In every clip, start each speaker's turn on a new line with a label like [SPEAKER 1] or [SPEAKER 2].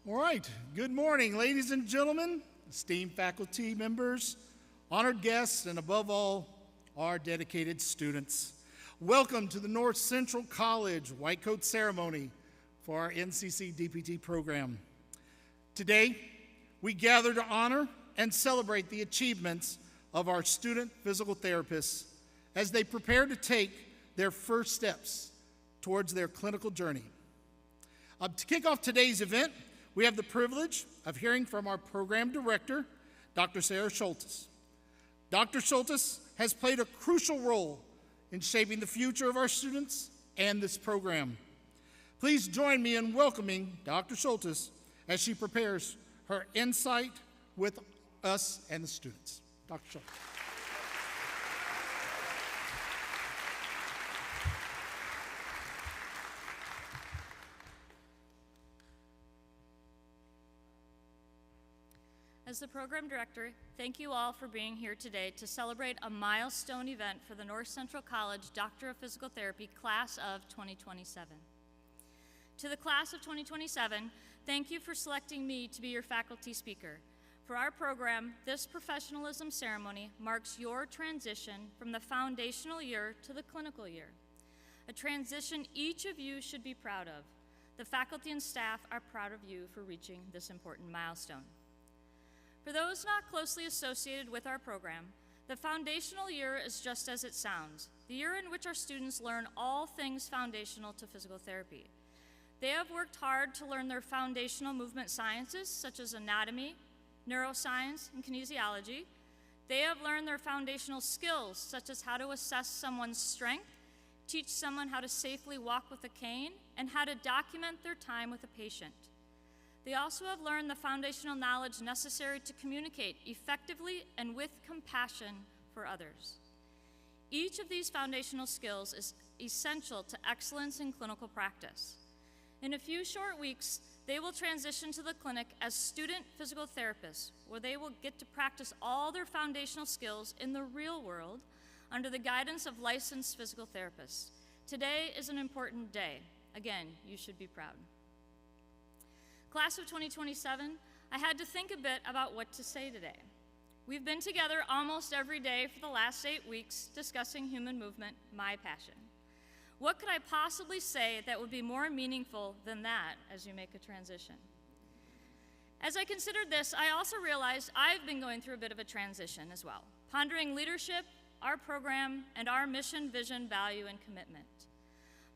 [SPEAKER 1] All right, good morning, ladies and gentlemen, esteemed faculty members, honored guests, and above all, our dedicated students. Welcome to the North Central College White Coat Ceremony for our NCC DPT program. Today, we gather to honor and celebrate the achievements of our student physical therapists as they prepare to take their first steps towards their clinical journey. To kick off today's event, we have the privilege of hearing from our program director, Dr. Sarah Schultes. Dr. Schultes has played a crucial role in shaping the future of our students and this program. Please join me in welcoming Dr. Schultes as she prepares her insight with us and the students. Dr. Schultes.
[SPEAKER 2] As the program director, thank you all for being here today to celebrate a milestone event for the North Central College Doctor of Physical Therapy Class of 2027. To the Class of 2027, thank you for selecting me to be your faculty speaker. For our program, this professionalism ceremony marks your transition from the foundational year to the clinical year, a transition each of you should be proud of. The faculty and staff are proud of you for reaching this important milestone. For those not closely associated with our program, the foundational year is just as it sounds, the year in which our students learn all things foundational to physical therapy. They have worked hard to learn their foundational movement sciences, such as anatomy, neuroscience, and kinesiology. They have learned their foundational skills, such as how to assess someone's strength, teach someone how to safely walk with a cane, and how to document their time with a patient. They also have learned the foundational knowledge necessary to communicate effectively and with compassion for others. Each of these foundational skills is essential to excellence in clinical practice. In a few short weeks, they will transition to the clinic as student physical therapists, where they will get to practice all their foundational skills in the real world under the guidance of licensed physical therapists. Today is an important day. Again, you should be proud. Class of 2027, I had to think a bit about what to say today. We've been together almost every day for the last 8 weeks discussing human movement, my passion. What could I possibly say that would be more meaningful than that as you make a transition? As I considered this, I also realized I've been going through a bit of a transition as well, pondering leadership, our program, and our mission, vision, value, and commitment.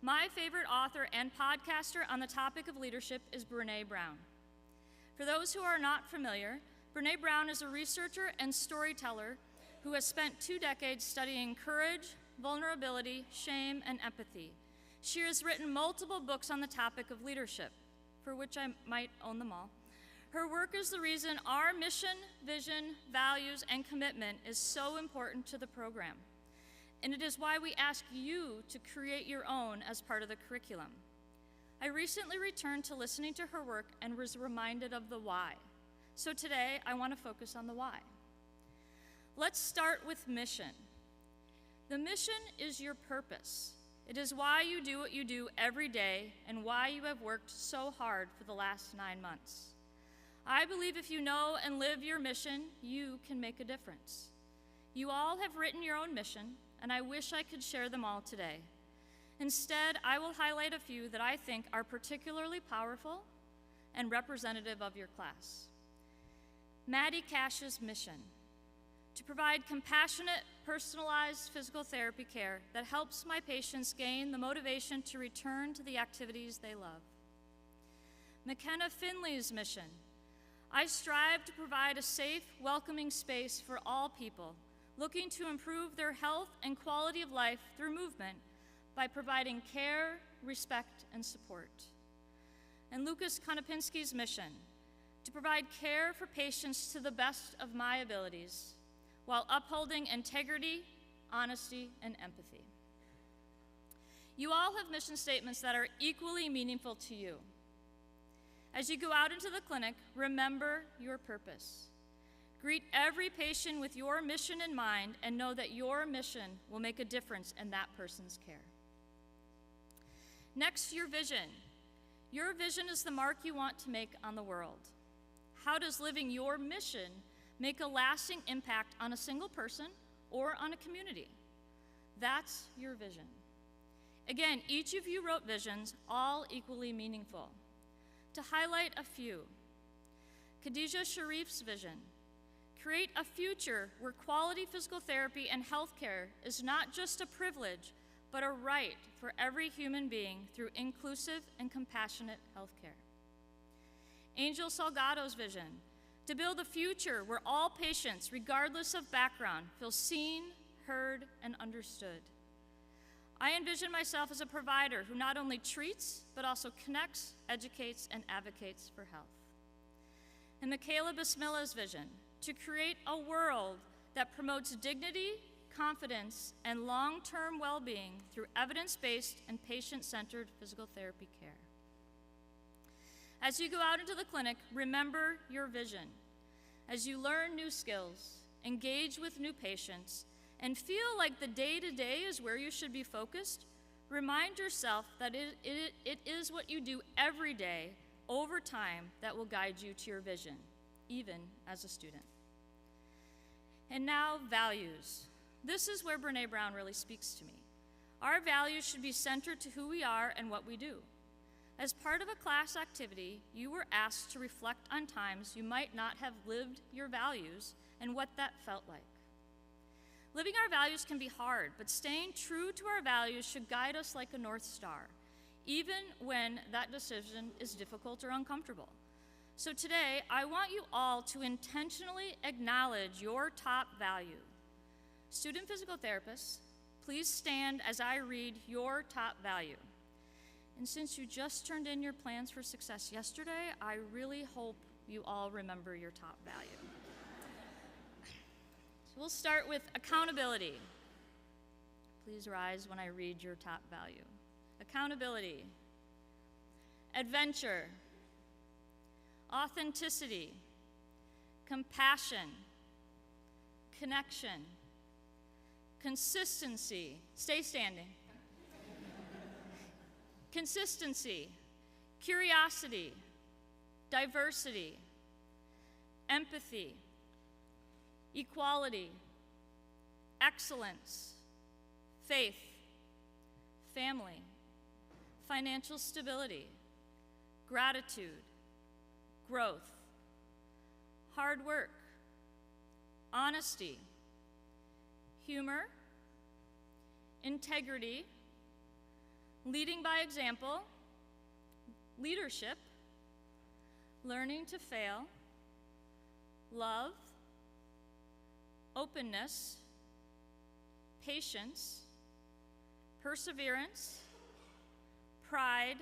[SPEAKER 2] My favorite author and podcaster on the topic of leadership is Brené Brown. For those who are not familiar, Brené Brown is a researcher and storyteller who has spent 2 decades studying courage, vulnerability, shame, and empathy. She has written multiple books on the topic of leadership, for which I might own them all. Her work is the reason our mission, vision, values, and commitment is so important to the program. And it is why we ask you to create your own as part of the curriculum. I recently returned to listening to her work and was reminded of the why. So today, I want to focus on the why. Let's start with mission. The mission is your purpose. It is why you do what you do every day and why you have worked so hard for the last 9 months. I believe if you know and live your mission, you can make a difference. You all have written your own mission, and I wish I could share them all today. Instead, I will highlight a few that I think are particularly powerful and representative of your class. Maddie Cash's mission: to provide compassionate, personalized physical therapy care that helps my patients gain the motivation to return to the activities they love. McKenna Finley's mission: I strive to provide a safe, welcoming space for all people looking to improve their health and quality of life through movement by providing care, respect, and support. And Lucas Konopinski's mission: to provide care for patients to the best of my abilities while upholding integrity, honesty, and empathy. You all have mission statements that are equally meaningful to you. As you go out into the clinic, remember your purpose. Greet every patient with your mission in mind and know that your mission will make a difference in that person's care. Next, your vision. Your vision is the mark you want to make on the world. How does living your mission make a lasting impact on a single person or on a community? That's your vision. Again, each of you wrote visions, all equally meaningful. To highlight a few, Khadijah Sharif's vision: create a future where quality physical therapy and healthcare is not just a privilege, but a right for every human being through inclusive and compassionate healthcare. Angel Salgado's vision: to build a future where all patients, regardless of background, feel seen, heard, and understood. I envision myself as a provider who not only treats, but also connects, educates, and advocates for health. And Michaela Bismilla's vision: to create a world that promotes dignity, confidence, and long-term well-being through evidence-based and patient-centered physical therapy care. As you go out into the clinic, remember your vision. As you learn new skills, engage with new patients, and feel like the day-to-day is where you should be focused, remind yourself that it is what you do every day over time that will guide you to your vision, even as a student. And now, values. This is where Brene Brown really speaks to me. Our values should be centered to who we are and what we do. As part of a class activity, you were asked to reflect on times you might not have lived your values and what that felt like. Living our values can be hard, but staying true to our values should guide us like a North Star, even when that decision is difficult or uncomfortable. So today, I want you all to intentionally acknowledge your top value. Student physical therapists, please stand as I read your top value. And since you just turned in your plans for success yesterday, I really hope you all remember your top value. So we'll start with accountability. Please rise when I read your top value. Accountability, adventure, authenticity, compassion, connection, consistency. Stay standing. Consistency, curiosity, diversity, empathy, equality, excellence, faith, family, financial stability, gratitude, growth, hard work, honesty, humor, integrity, leading by example, leadership, learning to fail, love, openness, patience, perseverance, pride,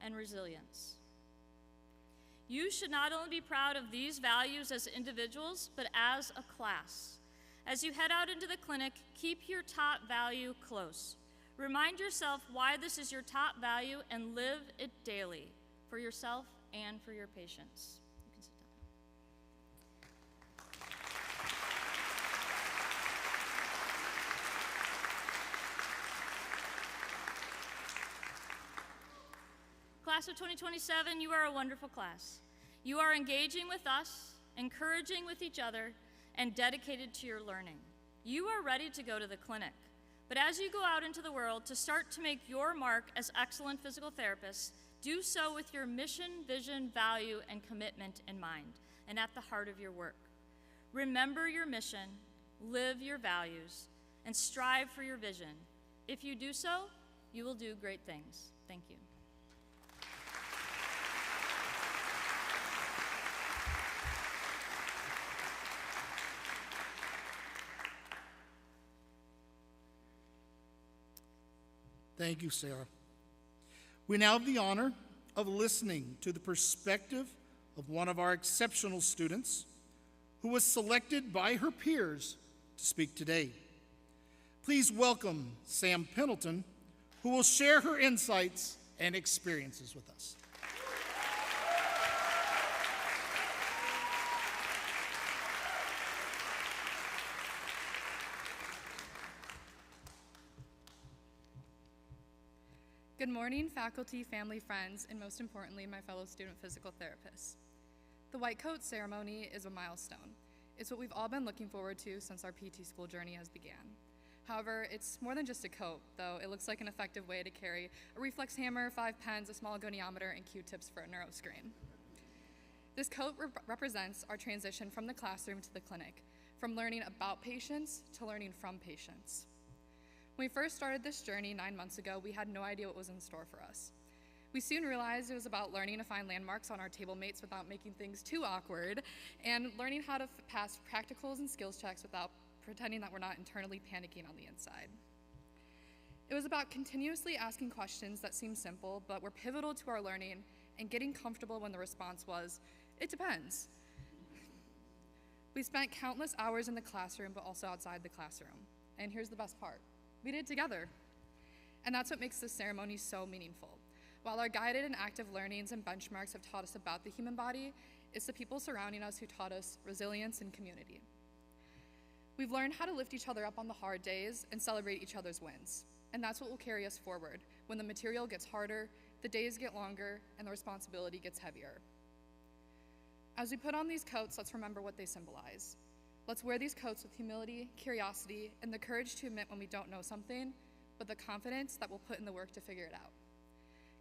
[SPEAKER 2] and resilience. You should not only be proud of these values as individuals, but as a class. As you head out into the clinic, keep your top value close. Remind yourself why this is your top value and live it daily for yourself and for your patients. You can sit down. Class of 2027, you are a wonderful class. You are engaging with us, encouraging with each other, and dedicated to your learning. You are ready to go to the clinic. But as you go out into the world to start to make your mark as excellent physical therapists, do so with your mission, vision, value, and commitment in mind, and at the heart of your work. Remember your mission, live your values, and strive for your vision. If you do so, you will do great things. Thank you.
[SPEAKER 1] Thank you, Sarah. We now have the honor of listening to the perspective of one of our exceptional students who was selected by her peers to speak today. Please welcome Sam Pendleton, who will share her insights and experiences with us.
[SPEAKER 3] Good morning, faculty, family, friends, and most importantly, my fellow student physical therapists. The white coat ceremony is a milestone. It's what we've all been looking forward to since our PT school journey has began. However, it's more than just a coat, though it looks like an effective way to carry a reflex hammer, 5 pens, a small goniometer, and Q-tips for a neuroscreen. This coat represents our transition from the classroom to the clinic, from learning about patients to learning from patients. When we first started this journey 9 months ago, we had no idea what was in store for us. We soon realized it was about learning to find landmarks on our table mates without making things too awkward, and learning how to pass practicals and skills checks without pretending that we're not internally panicking on the inside. It was about continuously asking questions that seemed simple, but were pivotal to our learning, and getting comfortable when the response was, "It depends." We spent countless hours in the classroom, but also outside the classroom. And here's the best part. We did it together. And that's what makes this ceremony so meaningful. While our guided and active learnings and benchmarks have taught us about the human body, it's the people surrounding us who taught us resilience and community. We've learned how to lift each other up on the hard days and celebrate each other's wins. And that's what will carry us forward when the material gets harder, the days get longer, and the responsibility gets heavier. As we put on these coats, let's remember what they symbolize. Let's wear these coats with humility, curiosity, and the courage to admit when we don't know something, but the confidence that we'll put in the work to figure it out.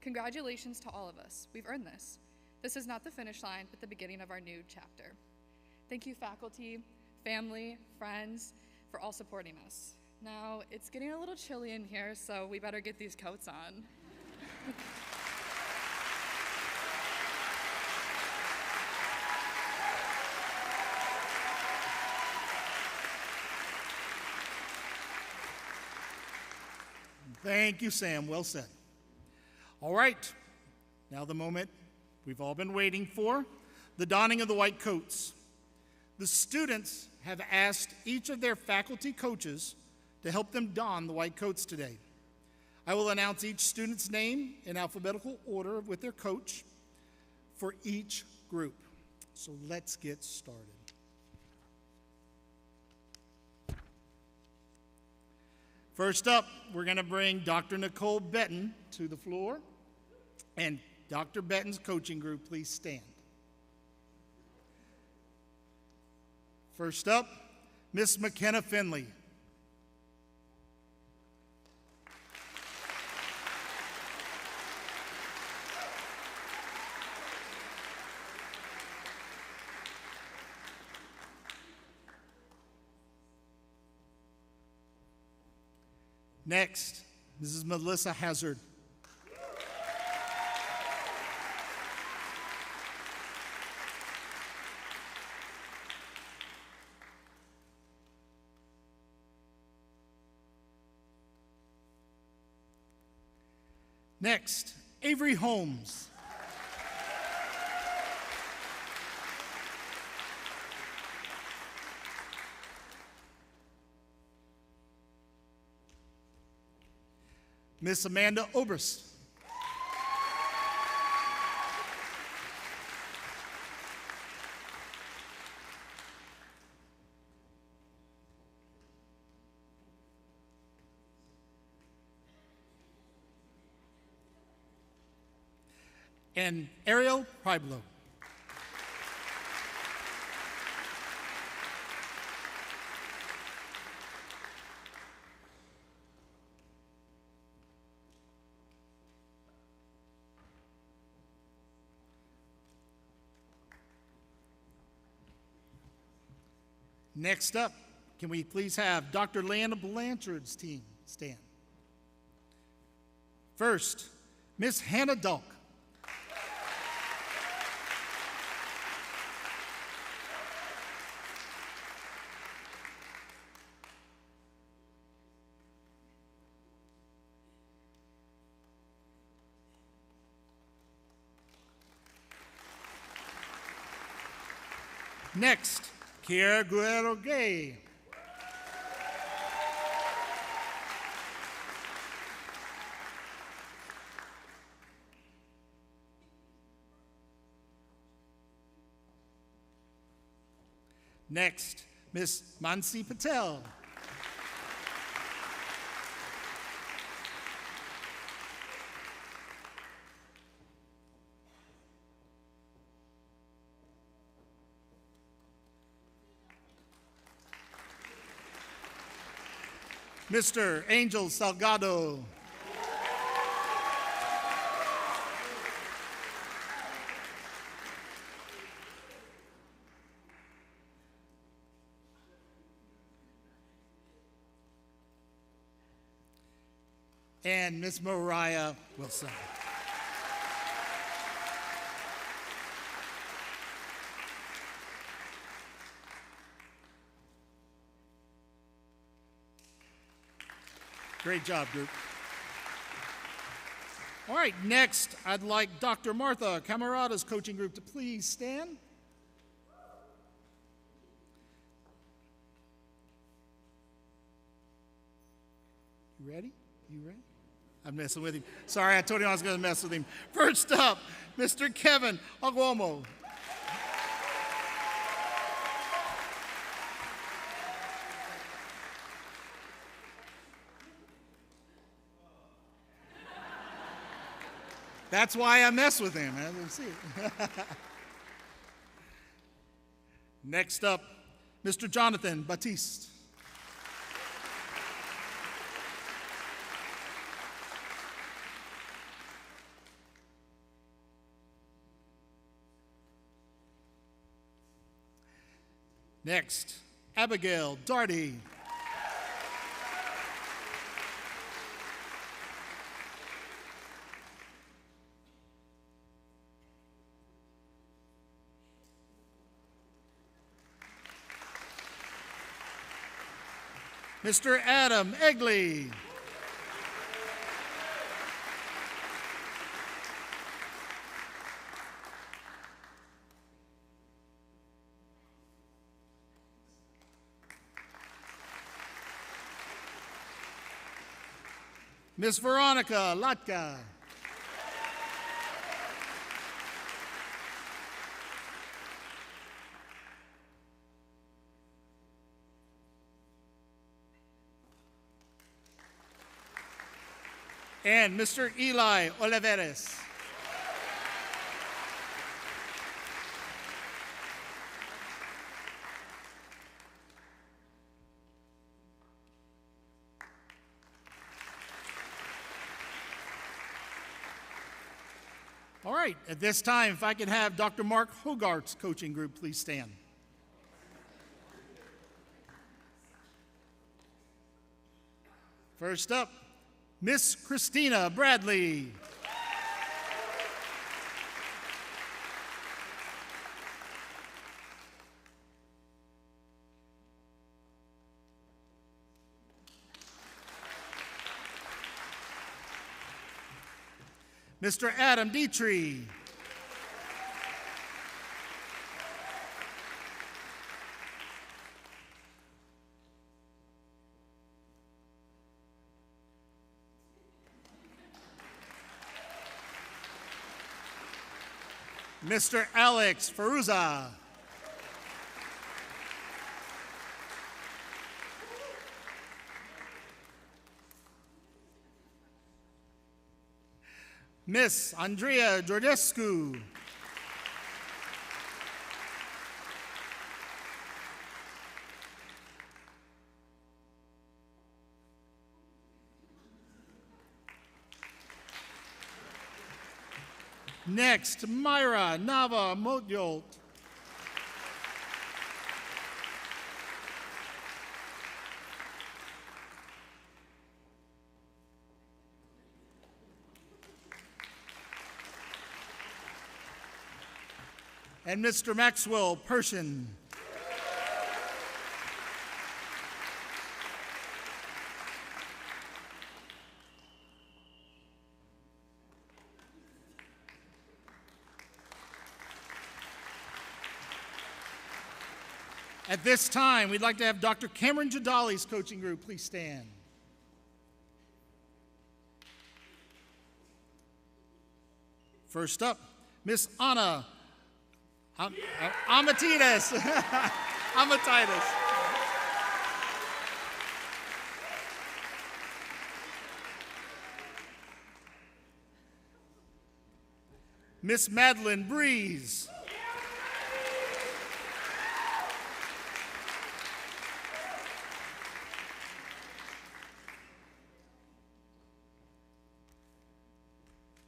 [SPEAKER 3] Congratulations to all of us. We've earned this. This is not the finish line, but the beginning of our new chapter. Thank you, faculty, family, friends, for all supporting us. Now, it's getting a little chilly in here, so we better get these coats on.
[SPEAKER 1] Thank you, Sam. Well said. All right, now the moment we've all been waiting for, the donning of the white coats. The students have asked each of their faculty coaches to help them don the white coats today. I will announce each student's name in alphabetical order with their coach for each group. So let's get started. First up, we're going to bring Dr. Nicole Benton to the floor. And Dr. Benton's coaching group, please stand. First up, Miss McKenna Finley. Next, Mrs. Melissa Hazard. Next, Avery Holmes. Miss Amanda Oberst. And Ariel Priblo. Next up, can we please have Dr. Lana Blanchard's team stand? First, Miss Hannah Dalk. Next, Kiera Guerrero Gay. Next, Miss Mansi Patel. Mr. Angel Salgado. And Miss Mariah Wilson. Great job, group. All right, next, I'd like Dr. Martha Camarada's coaching group to please stand. You ready? You ready? I'm messing with him. Sorry, I told him I was going to mess with him. First up, Mr. Kevin Aguomo. That's why I mess with him. I didn't see it. Next up, Mr. Jonathan Batiste. Next, Abigail Darty. Mr. Adam Egley. Miss Veronica Latka. And Mr. Eli Oliveres. All right, at this time, if I could have Dr. Mark Hogarth's coaching group please stand. First up, Miss Christina Bradley. Mr. Adam Dietrich. Mr. Alex Faruza. Miss Andrea Georgescu. Next, Myra Nava Motyolt. And Mr. Maxwell Pershin. At this time, we'd like to have Dr. Cameron Jadali's coaching group please stand. First up, Miss Anna Amatides. Amatides. Miss Madeline Breeze.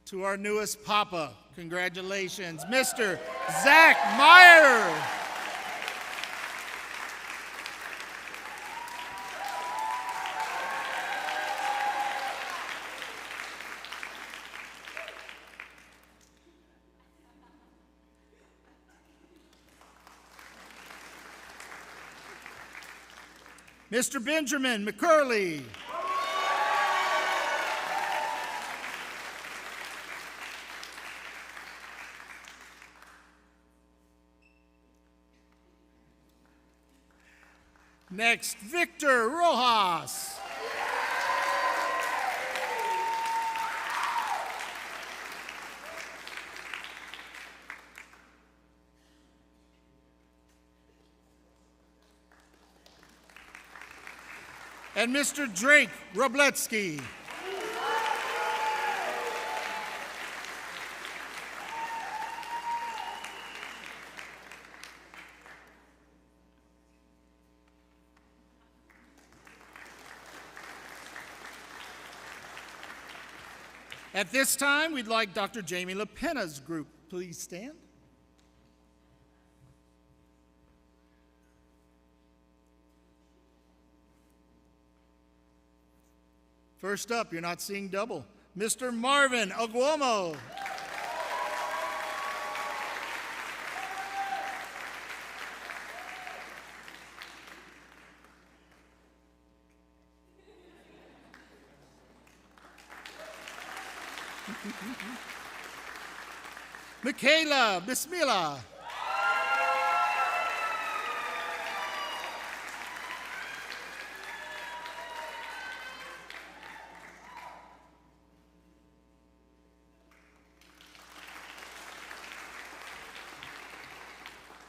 [SPEAKER 1] To our newest Papa, congratulations, Mr. Zach Meyer. Mr. Benjamin McCurley. Next, Victor Rojas. And Mr. Drake Robletsky. At this time, we'd like Dr. Jamie LaPena's group, please stand. First up, you're not seeing double, Mr. Marvin Aguomo. Michaela Bismillah.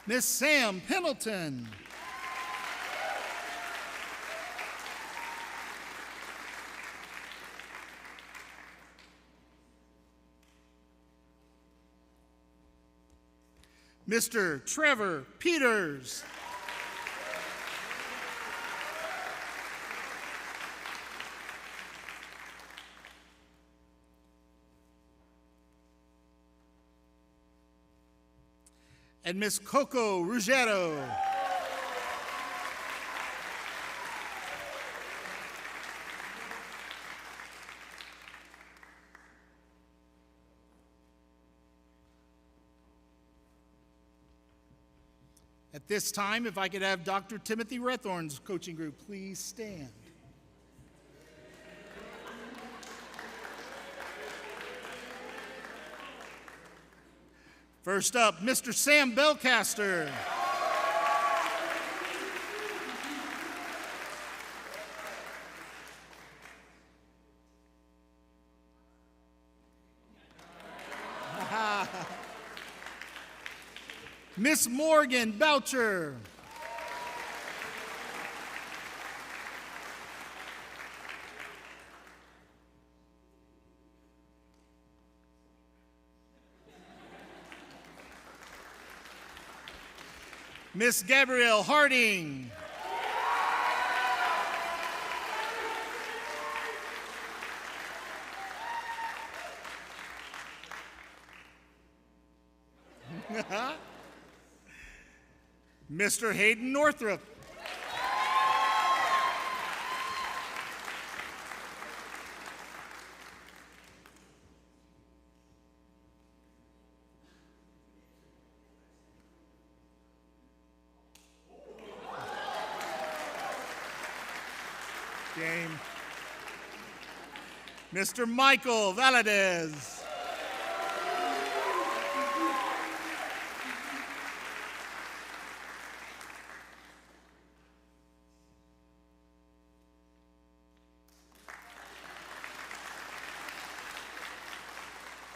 [SPEAKER 1] Miss Sam Pendleton. Mr. Trevor Peters. And Miss Coco Ruggiero. At this time, if I could have Dr. Timothy Rethorn's coaching group please stand. First up, Mr. Sam Belcaster. Miss Morgan Boucher. Miss Gabrielle Harding. Mr. Hayden Northrup. Game. Mr. Michael Valadez.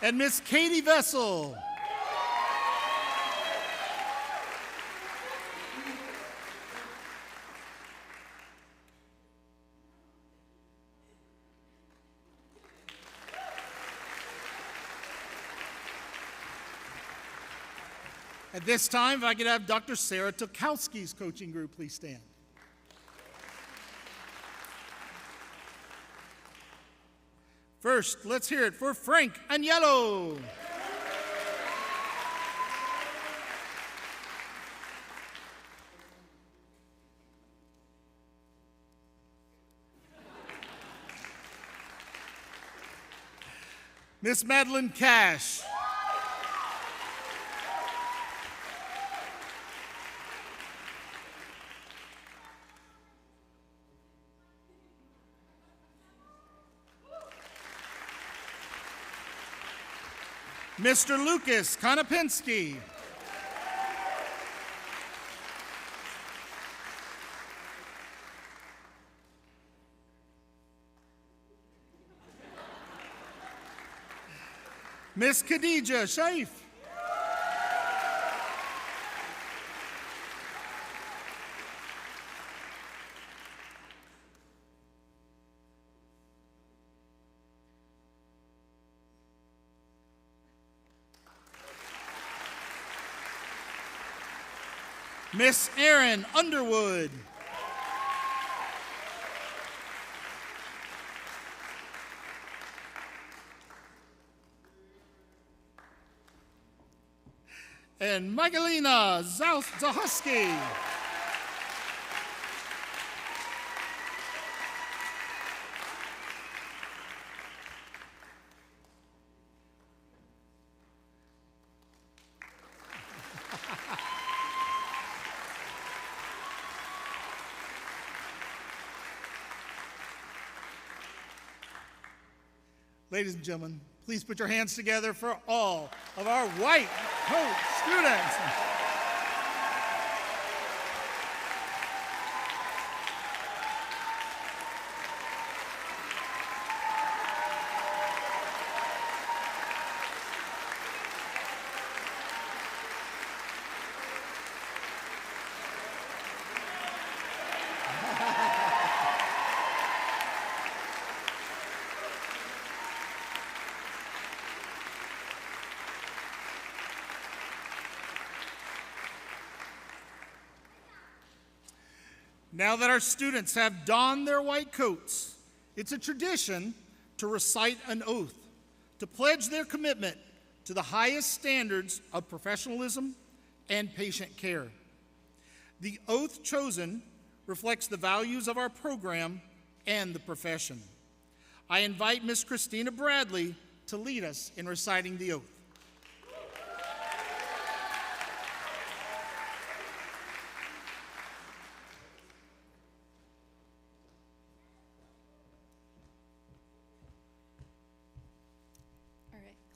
[SPEAKER 1] And Miss Katie Vessel. At this time, if I could have Dr. Sarah Tokowski's coaching group please stand. First, let's hear it for Frank Agnello. Miss Madeline Cash. Mr. Lucas Konopinski. Miss Khadija Shaif. Miss Erin Underwood. And Magdalena Zahuski. Ladies and gentlemen, please put your hands together for all of our white coat students. Now that our students have donned their white coats, it's a tradition to recite an oath, to pledge their commitment to the highest standards of professionalism and patient care. The oath chosen reflects the values of our program and the profession. I invite Ms. Christina Bradley to lead us in reciting the oath.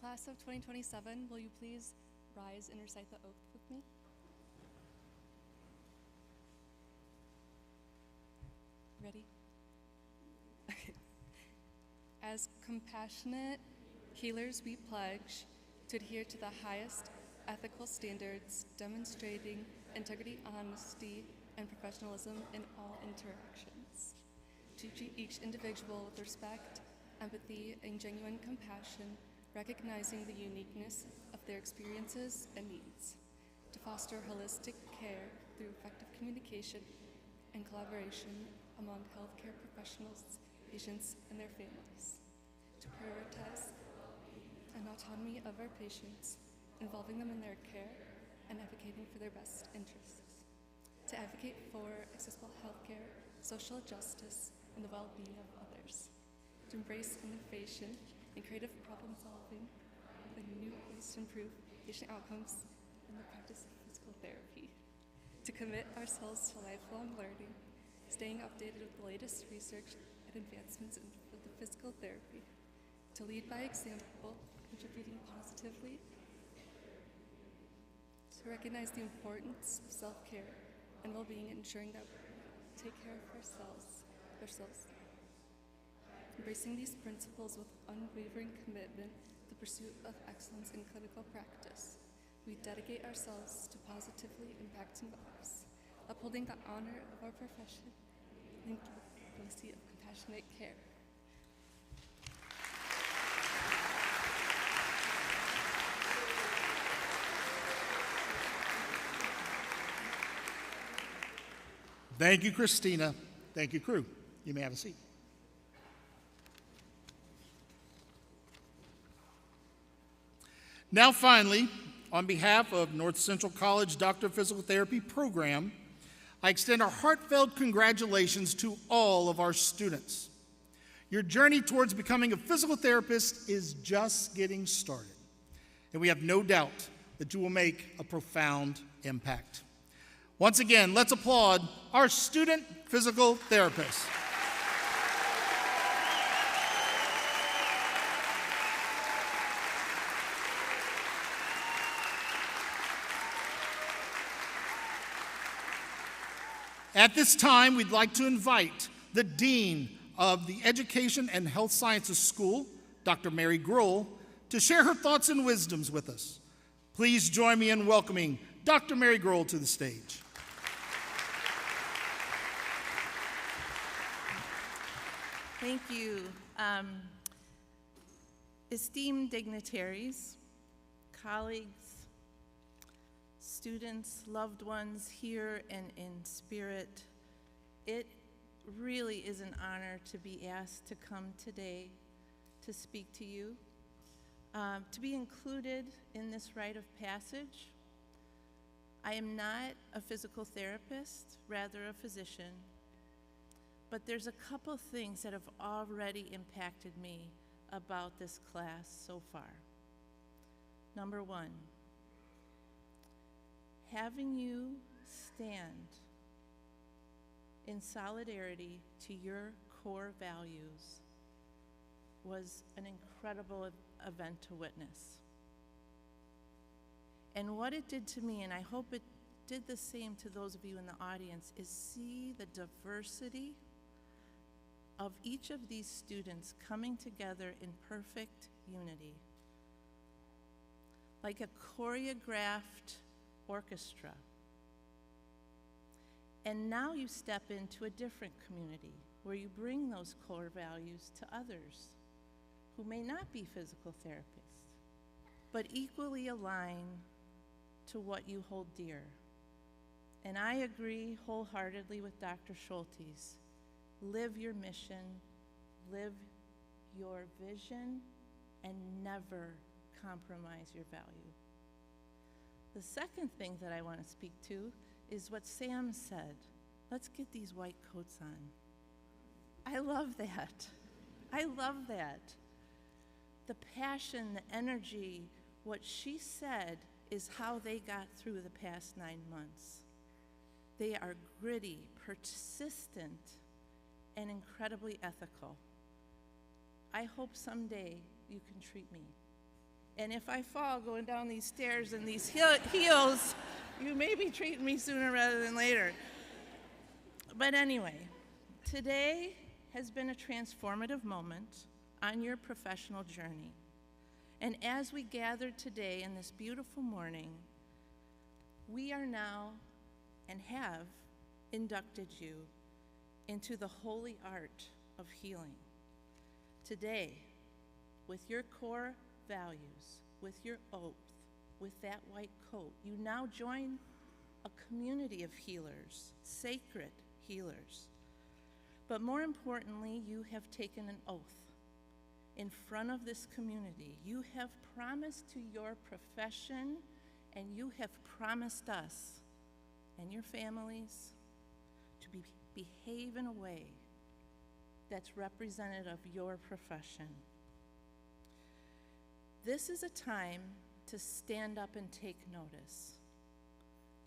[SPEAKER 3] Class of 2027, will you please rise and recite the oath with me? Ready? Okay. As compassionate healers, we pledge to adhere to the highest ethical standards, demonstrating integrity, honesty, and professionalism in all interactions. To treat each individual with respect, empathy, and genuine compassion, recognizing the uniqueness of their experiences and needs, to foster holistic care through effective communication and collaboration among healthcare professionals, patients, and their families, to prioritize an autonomy of our patients, involving them in their care and advocating for their best interests, to advocate for accessible healthcare, social justice, and the well-being of others, to embrace innovation and creative problem solving with new ways to improve patient outcomes in the practice of physical therapy, to commit ourselves to lifelong learning, staying updated with the latest research and advancements in the physical therapy, to lead by example, contributing positively, to recognize the importance of self-care and well-being, ensuring that we take care of ourselves, embracing these principles with unwavering commitment to the pursuit of excellence in clinical practice. We dedicate ourselves to positively impacting lives, upholding the honor of our profession, linked with the legacy of compassionate care.
[SPEAKER 1] Thank you, Christina. Thank you, crew. You may have a seat. Now finally, on behalf of North Central College Doctor of Physical Therapy program, I extend our heartfelt congratulations to all of our students. Your journey towards becoming a physical therapist is just getting started, and we have no doubt that you will make a profound impact. Once again, let's applaud our student physical therapists. At this time, we'd like to invite the Dean of the Education and Health Sciences School, Dr. Mary Grohl, to share her thoughts and wisdoms with us. Please join me in welcoming Dr. Mary Grohl to the stage.
[SPEAKER 4] Thank you. Esteemed dignitaries, colleagues, students, loved ones here and in spirit, it really is an honor to be asked to come today to speak to you, to be included in this rite of passage. I am not a physical therapist, rather a physician, but there's a couple things that have already impacted me about this class so far. Number one, having you stand in solidarity to your core values was an incredible event to witness. And what it did to me, and I hope it did the same to those of you in the audience, is see the diversity of each of these students coming together in perfect unity. Like a choreographed orchestra. And now you step into a different community where you bring those core values to others who may not be physical therapists, but equally align to what you hold dear. And I agree wholeheartedly with Dr. Schultes. Live your mission, live your vision, and never compromise your value. The second thing that I want to speak to is what Sam said. Let's get these white coats on. I love that. I love that. The passion, the energy, what she said is how they got through the past 9 months. They are gritty, persistent, and incredibly ethical. I hope someday you can treat me. And if I fall going down these stairs in these heels, you may be treating me sooner rather than later. But anyway, today has been a transformative moment on your professional journey. And as we gather today in this beautiful morning, we are now and have inducted you into the holy art of healing. Today, with your core values, with your oath, with that white coat, you now join a community of healers, sacred healers. But more importantly, you have taken an oath in front of this community. You have promised to your profession, and you have promised us and your families to behave in a way that's representative of your profession. This is a time to stand up and take notice.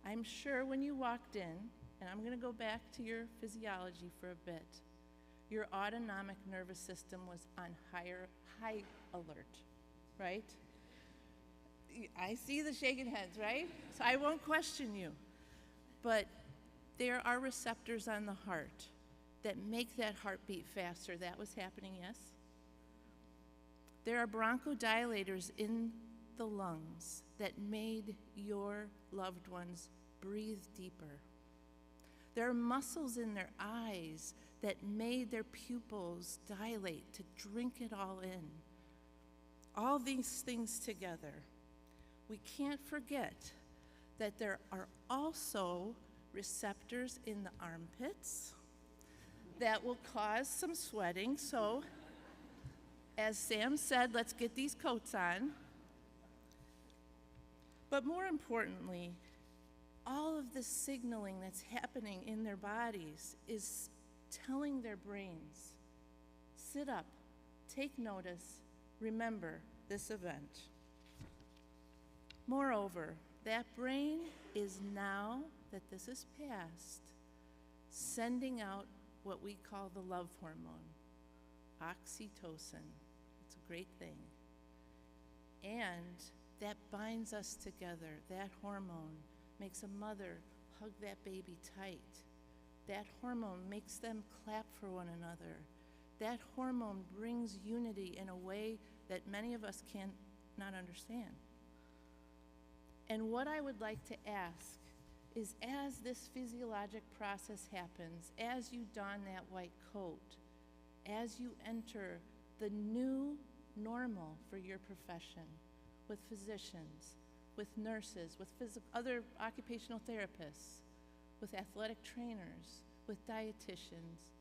[SPEAKER 4] I'm sure when you walked in, and I'm going to go back to your physiology for a bit, your autonomic nervous system was on high alert, right? I see the shaking heads, right? So I won't question you. But there are receptors on the heart that make that heart beat faster. That was happening, yes? There are bronchodilators in the lungs that made your loved ones breathe deeper. There are muscles in their eyes that made their pupils dilate to drink it all in. All these things together. We can't forget that there are also receptors in the armpits that will cause some sweating. So, as Sam said, let's get these coats on. But more importantly, all of this signaling that's happening in their bodies is telling their brains, sit up, take notice, remember this event. Moreover, that brain is now that this is past, sending out what we call the love hormone, oxytocin. It's a great thing. And that binds us together. That hormone makes a mother hug that baby tight. That hormone makes them clap for one another. That hormone brings unity in a way that many of us cannot understand. And what I would like to ask is, as this physiologic process happens, as you don that white coat, as you enter the new normal for your profession, with physicians, with nurses, with other occupational therapists, with athletic trainers, with dietitians,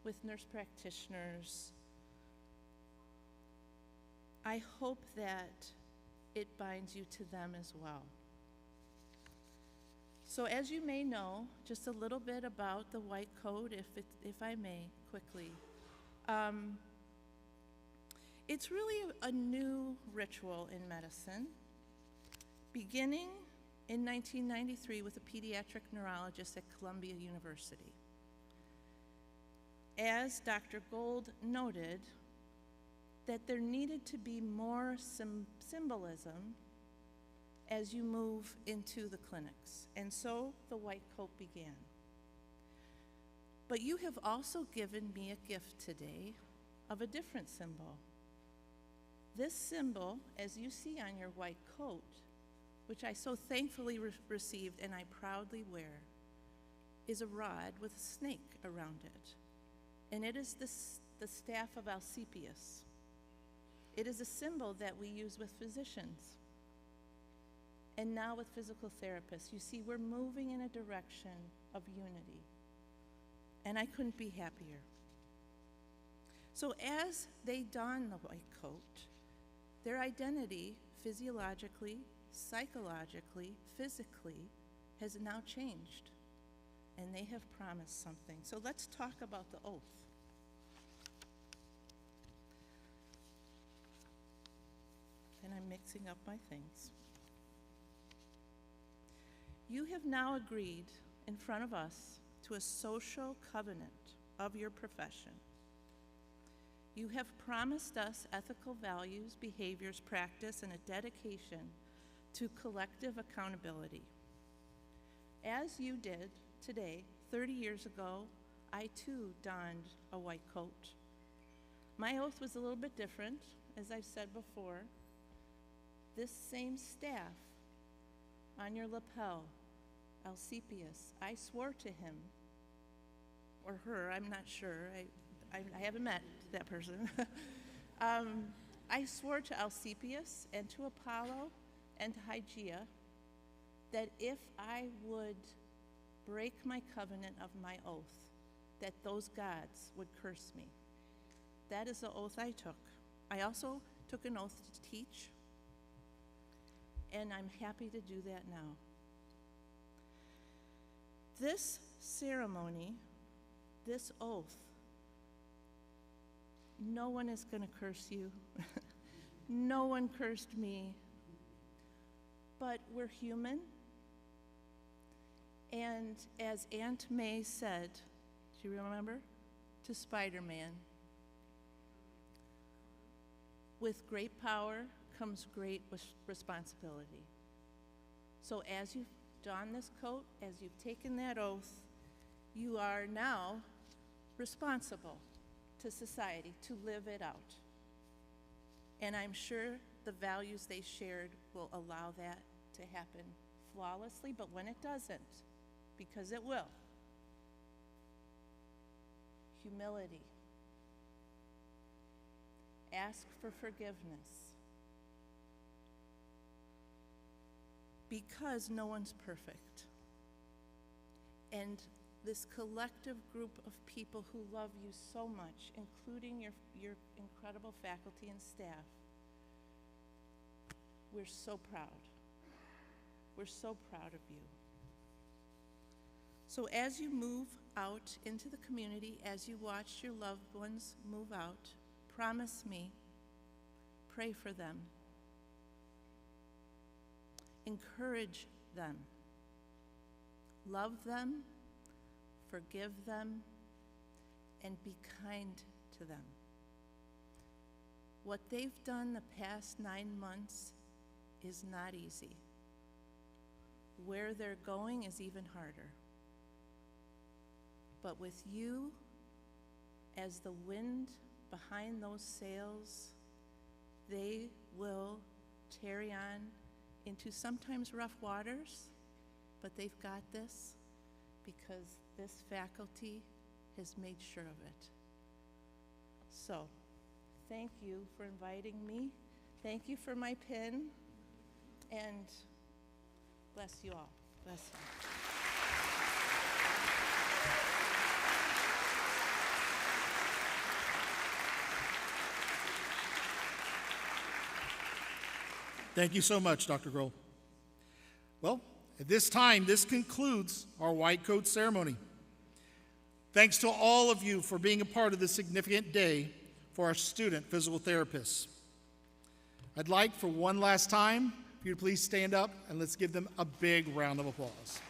[SPEAKER 4] with nurse practitioners, I hope that it binds you to them as well. So as you may know, just a little bit about the white coat, if I may, quickly. It's really a new ritual in medicine, beginning in 1993 with a pediatric neurologist at Columbia University. As Dr. Gold noted, that there needed to be more symbolism as you move into the clinics. And so the white coat began. But you have also given me a gift today of a different symbol. This symbol, as you see on your white coat, which I so thankfully received and I proudly wear, is a rod with a snake around it. And it is the staff of Asclepius. It is a symbol that we use with physicians. And now with physical therapists, you see, we're moving in a direction of unity. And I couldn't be happier. So as they don the white coat, their identity physiologically, psychologically, physically has now changed. And they have promised something. So let's talk about the oath. And I'm mixing up my things. You have now agreed in front of us to a social covenant of your profession. You have promised us ethical values, behaviors, practice, and a dedication to collective accountability. As you did today, 30 years ago, I too donned a white coat. My oath was a little bit different, as I've said before. This same staff on your lapel, Asclepius, I swore to him, or her, I'm not sure, I haven't met that person. I swore to Asclepius and to Apollo and to Hygeia that if I would break my covenant of my oath, that those gods would curse me. That is the oath I took. I also took an oath to teach, and I'm happy to do that now. This ceremony, this oath, no one is going to curse you. No one cursed me. But we're human. And as Aunt May said, do you remember? To Spider-Man, with great power comes great responsibility. So as you've donned this coat, as you've taken that oath, you are now responsible to society to live it out. And I'm sure the values they shared will allow that to happen flawlessly, but when it doesn't, because it will, humility, ask for forgiveness, because no one's perfect. And this collective group of people who love you so much, including your incredible faculty and staff, we're so proud. We're so proud of you. So as you move out into the community, as you watch your loved ones move out, promise me, pray for them, encourage them, love them, forgive them, and be kind to them. What they've done the past 9 months is not easy. Where they're going is even harder. But with you as the wind behind those sails, they will carry on into sometimes rough waters, but they've got this because this faculty has made sure of it. So, thank you for inviting me. Thank you for my pen, and bless you all. Bless you.
[SPEAKER 1] Thank you so much, Dr. Grohl. Well, at this time, this concludes our white coat ceremony. Thanks to all of you for being a part of this significant day for our student physical therapists. I'd like, for one last time, for you to please stand up and let's give them a big round of applause.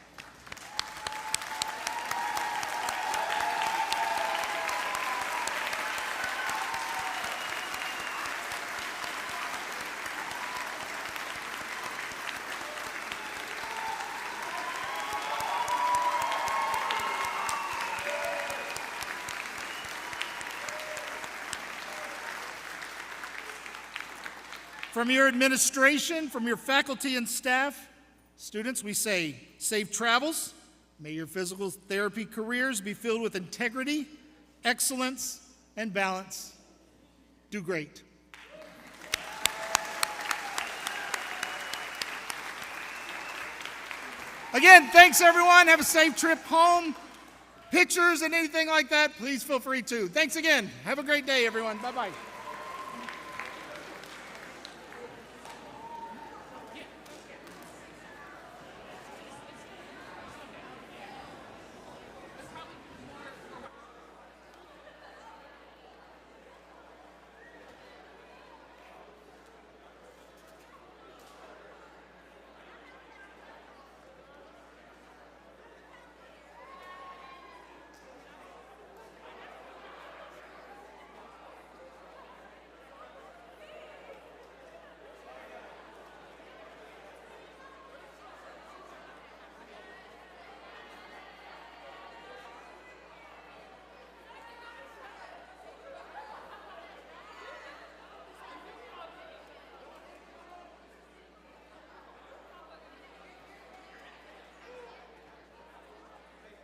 [SPEAKER 1] From your administration, from your faculty and staff, students, we say safe travels. May your physical therapy careers be filled with integrity, excellence, and balance. Do great. Again, thanks everyone. Have a safe trip home. Pictures and anything like that, please feel free to. Thanks again. Have a great day, everyone. Bye-bye.